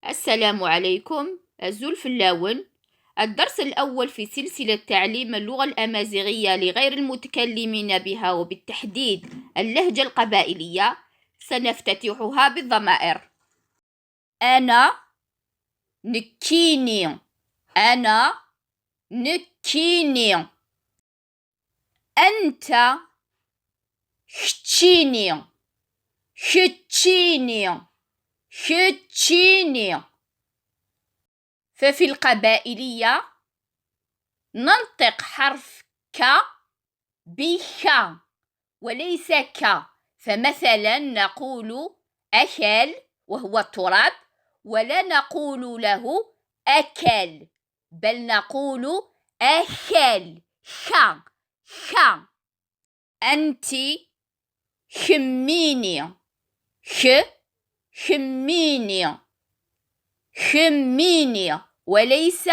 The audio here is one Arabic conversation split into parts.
السلام عليكم. الزلف اللون. الدرس الأول في سلسلة تعليم اللغة الأمازيغية لغير المتكلمين بها وبالتحديد اللهجة القبائلية، سنفتتحها بالضمائر. أنا نكيني، أنا نكيني. أنت خشيني، خشيني، خشيني. ففي القبائلية ننطق حرف ك بخ وليس ك، فمثلا نقول أكل وهو التراب، ولا نقول له أكل بل نقول أكل خ خ. أنت خميني، خميني، خميني وليس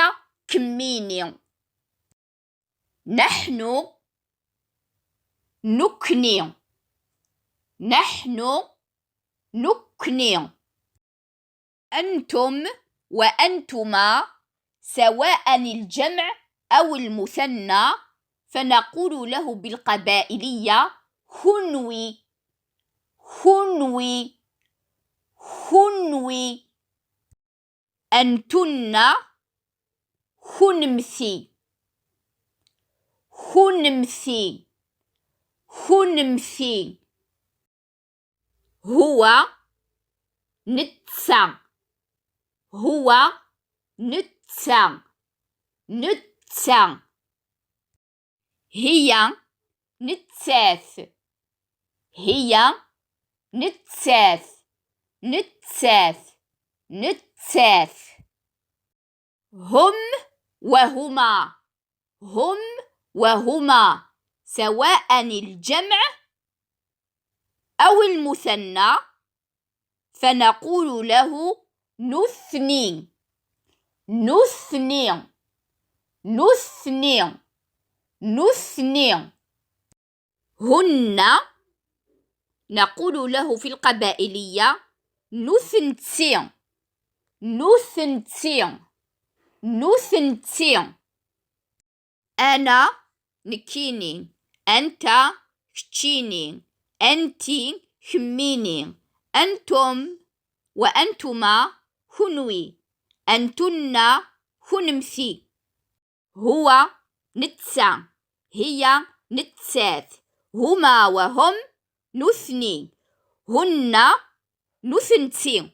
كميني. نحن نكني، نحن نكني. أنتم وأنتما سواء الجمع أو المثنى، فنقول له بالقبائلية هنوي، هنوي، هنوي. أنتن هنمثي، هنمثي، هنمثي. هو نتسا، هو نتسا، نتسا. هي نتساث، هي نتساث، نتساث، نتساث. هم وهما، هم وهما سواء الجمع أو المثنى، فنقول له نثني، نثني، نثني، نثني. هن نقول له في القبائلية نثنتي، نثنتي، نثنتي. أنا نكيني، أنت خشيني، أنتي خميني. أنتم وأنتما هنوي، أنتن هنمثي. هو نتسا، هي نتساث. هما وهم نثني، هن نثنتي.